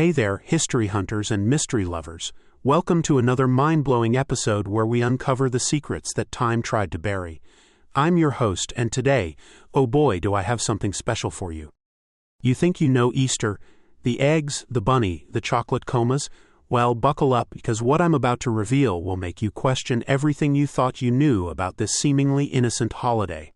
Hey there, history hunters and mystery lovers. Welcome to another mind-blowing episode where we uncover the secrets that time tried to bury. I'm your host, and today, oh boy, do I have something special for you. You think you know Easter, the eggs, the bunny, the chocolate comas? Well, buckle up, because what I'm about to reveal will make you question everything you thought you knew about this seemingly innocent holiday.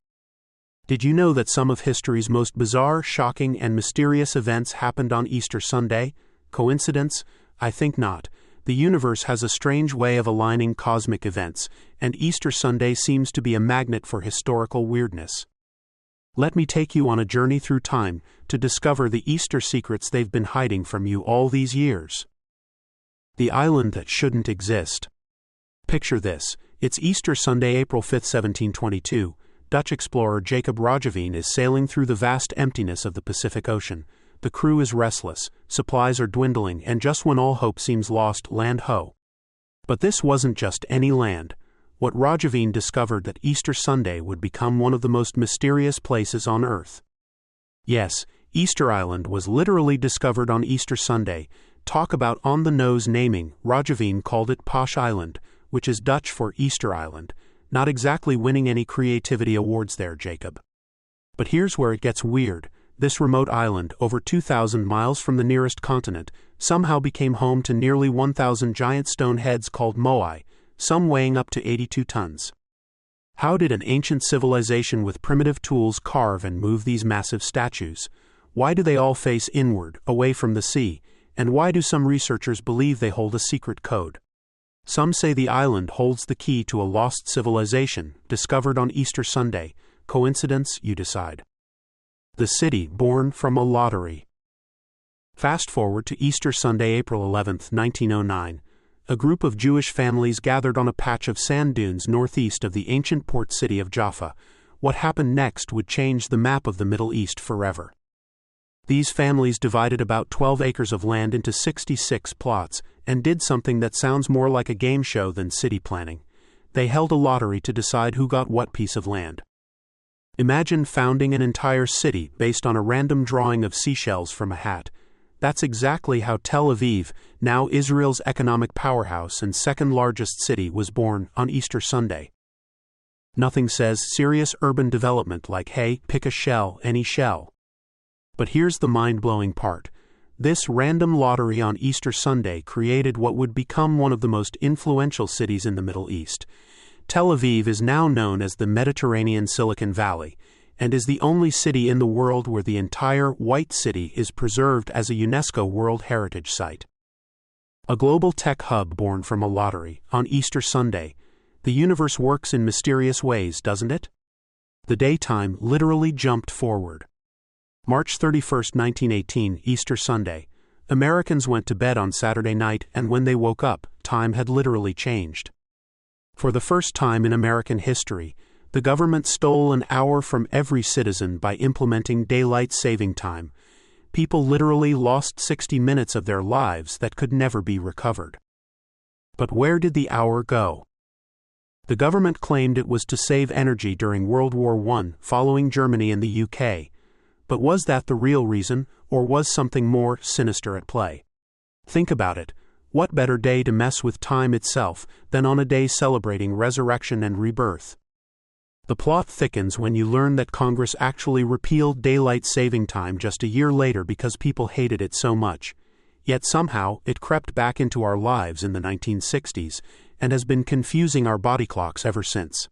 Did you know that some of history's most bizarre, shocking, and mysterious events happened on Easter Sunday? Coincidence? I think not. The universe has a strange way of aligning cosmic events, and Easter Sunday seems to be a magnet for historical weirdness. Let me take you on a journey through time to discover the Easter secrets they've been hiding from you all these years. The island that shouldn't exist. Picture this. It's Easter Sunday, April 5, 1722. Dutch explorer Jacob Roggeveen is sailing through the vast emptiness of the Pacific Ocean. The crew is restless, supplies are dwindling, and just when all hope seems lost, land ho. But this wasn't just any land. What Roggeveen discovered that Easter Sunday would become one of the most mysterious places on Earth. Yes, Easter Island was literally discovered on Easter Sunday. Talk about on-the-nose naming. Roggeveen called it Posh Island, which is Dutch for Easter Island. Not exactly winning any creativity awards there, Jacob. But here's where it gets weird. This remote island, over 2,000 miles from the nearest continent, somehow became home to nearly 1,000 giant stone heads called moai, some weighing up to 82 tons. How did an ancient civilization with primitive tools carve and move these massive statues? Why do they all face inward, away from the sea? And why do some researchers believe they hold a secret code? Some say the island holds the key to a lost civilization, discovered on Easter Sunday. Coincidence, you decide. The city born from a lottery. Fast forward to Easter Sunday, April 11, 1909. A group of Jewish families gathered on a patch of sand dunes northeast of the ancient port city of Jaffa. What happened next would change the map of the Middle East forever. These families divided about 12 acres of land into 66 plots, and did something that sounds more like a game show than city planning. They held a lottery to decide who got what piece of land. Imagine founding an entire city based on a random drawing of seashells from a hat. That's exactly how Tel Aviv, now Israel's economic powerhouse and second largest city, was born on Easter Sunday. Nothing says serious urban development like, hey, pick a shell, any shell. But here's the mind-blowing part. This random lottery on Easter Sunday created what would become one of the most influential cities in the Middle East. Tel Aviv is now known as the Mediterranean Silicon Valley, and is the only city in the world where the entire White City is preserved as a UNESCO World Heritage Site. A global tech hub born from a lottery on Easter Sunday. The universe works in mysterious ways, doesn't it? The daytime literally jumped forward. March 31, 1918, Easter Sunday. Americans went to bed on Saturday night, and when they woke up, time had literally changed. For the first time in American history, the government stole an hour from every citizen by implementing daylight saving time. People literally lost 60 minutes of their lives that could never be recovered. But where did the hour go? The government claimed it was to save energy during World War I, following Germany and the UK. But was that the real reason, or was something more sinister at play? Think about it. What better day to mess with time itself than on a day celebrating resurrection and rebirth? The plot thickens when you learn that Congress actually repealed daylight saving time just a year later because people hated it so much. Yet somehow it crept back into our lives in the 1960s and has been confusing our body clocks ever since.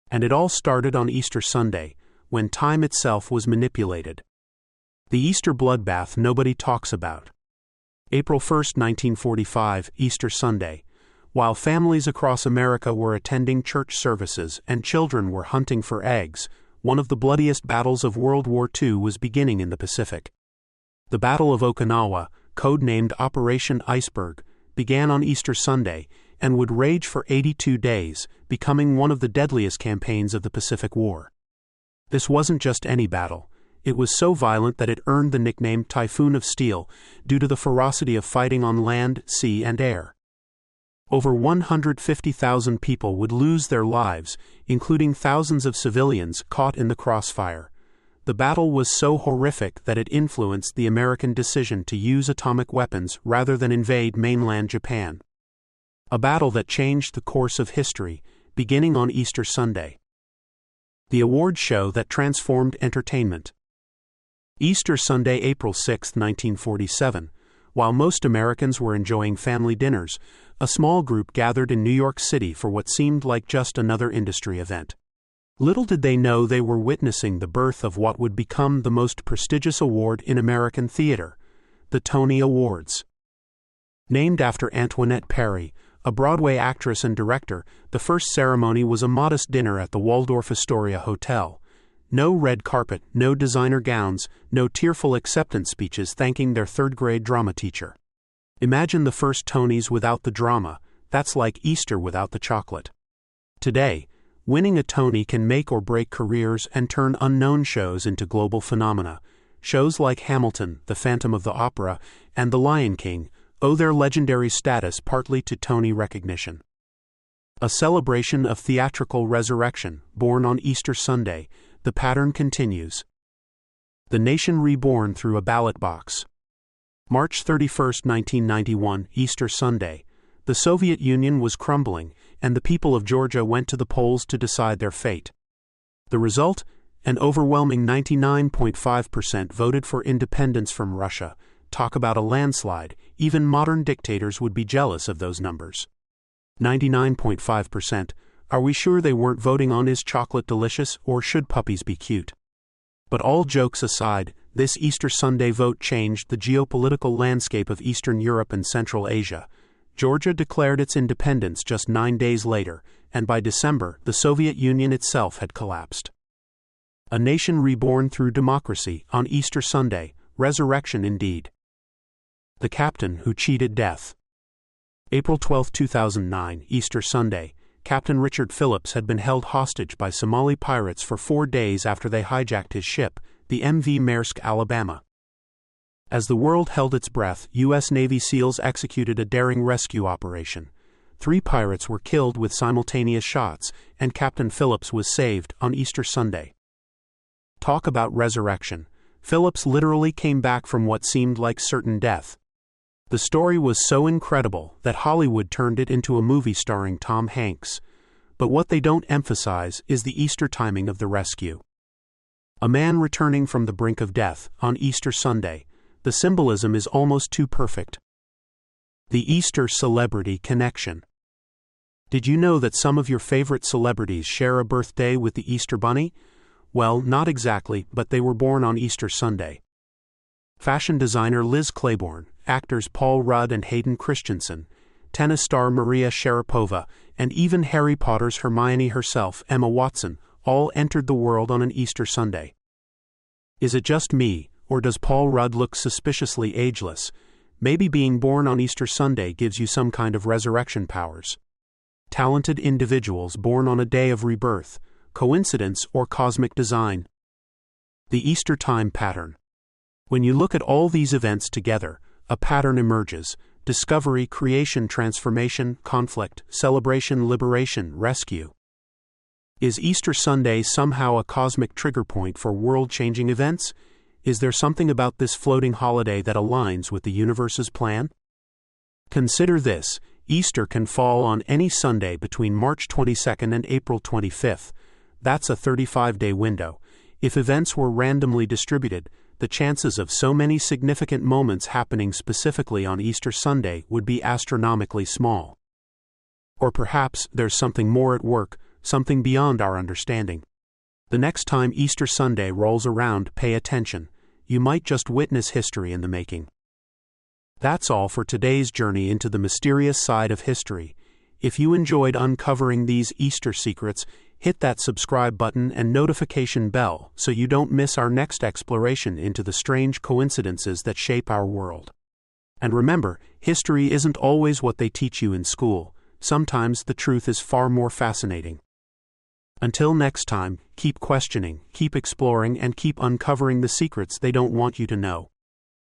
And it all started on Easter Sunday, when time itself was manipulated. The Easter bloodbath nobody talks about. April 1, 1945, Easter Sunday. While families across America were attending church services and children were hunting for eggs, one of the bloodiest battles of World War II was beginning in the Pacific. The Battle of Okinawa, codenamed Operation Iceberg, began on Easter Sunday and would rage for 82 days, becoming one of the deadliest campaigns of the Pacific War. This wasn't just any battle. It was so violent that it earned the nickname Typhoon of Steel due to the ferocity of fighting on land, sea, and air. Over 150,000 people would lose their lives, including thousands of civilians caught in the crossfire. The battle was so horrific that it influenced the American decision to use atomic weapons rather than invade mainland Japan. A battle that changed the course of history, beginning on Easter Sunday. The award show that transformed entertainment. Easter Sunday, April 6, 1947. While most Americans were enjoying family dinners, a small group gathered in New York City for what seemed like just another industry event. Little did they know they were witnessing the birth of what would become the most prestigious award in American theater, the Tony Awards. Named after Antoinette Perry, a Broadway actress and director, the first ceremony was a modest dinner at the Waldorf Astoria Hotel. No red carpet, no designer gowns, no tearful acceptance speeches thanking their third-grade drama teacher. Imagine the first Tonys without the drama. That's like Easter without the chocolate. Today, winning a Tony can make or break careers and turn unknown shows into global phenomena. Shows like Hamilton, The Phantom of the Opera, and The Lion King owe their legendary status partly to Tony recognition. A celebration of theatrical resurrection, born on Easter Sunday, the pattern continues. The nation reborn through a ballot box. March 31, 1991, Easter Sunday. The Soviet Union was crumbling, and the people of Georgia went to the polls to decide their fate. The result? An overwhelming 99.5% voted for independence from Russia. Talk about a landslide. Even modern dictators would be jealous of those numbers. 99.5%. Are we sure they weren't voting on is chocolate delicious or should puppies be cute? But all jokes aside, this Easter Sunday vote changed the geopolitical landscape of Eastern Europe and Central Asia. Georgia declared its independence just 9 days later, and by December, the Soviet Union itself had collapsed. A nation reborn through democracy on Easter Sunday, resurrection indeed. The captain who cheated death. April 12, 2009, Easter Sunday. Captain Richard Phillips had been held hostage by Somali pirates for 4 days after they hijacked his ship, the MV Maersk, Alabama. As the world held its breath, U.S. Navy SEALs executed a daring rescue operation. 3 pirates were killed with simultaneous shots, and Captain Phillips was saved on Easter Sunday. Talk about resurrection. Phillips literally came back from what seemed like certain death. The story was so incredible that Hollywood turned it into a movie starring Tom Hanks. But what they don't emphasize is the Easter timing of the rescue. A man returning from the brink of death on Easter Sunday. The symbolism is almost too perfect. The Easter celebrity connection. Did you know that some of your favorite celebrities share a birthday with the Easter Bunny? Well, not exactly, but they were born on Easter Sunday. Fashion designer Liz Claiborne, actors Paul Rudd and Hayden Christensen, tennis star Maria Sharapova, and even Harry Potter's Hermione herself, Emma Watson, all entered the world on an Easter Sunday. Is it just me, or does Paul Rudd look suspiciously ageless? Maybe being born on Easter Sunday gives you some kind of resurrection powers. Talented individuals born on a day of rebirth, coincidence or cosmic design. The Easter time pattern. When you look at all these events together, a pattern emerges: discovery, creation, transformation, conflict, celebration, liberation, rescue. Is Easter Sunday somehow a cosmic trigger point for world-changing events? Is there something about this floating holiday that aligns with the universe's plan? Consider this: Easter can fall on any Sunday between March 22nd and April 25th. That's a 35-day window. If events were randomly distributed, the chances of so many significant moments happening specifically on Easter Sunday would be astronomically small. Or perhaps there's something more at work, something beyond our understanding. The next time Easter Sunday rolls around, pay attention. You might just witness history in the making. That's all for today's journey into the mysterious side of history. If you enjoyed uncovering these Easter secrets, hit that subscribe button and notification bell so you don't miss our next exploration into the strange coincidences that shape our world. And remember, history isn't always what they teach you in school. Sometimes the truth is far more fascinating. Until next time, keep questioning, keep exploring, and keep uncovering the secrets they don't want you to know.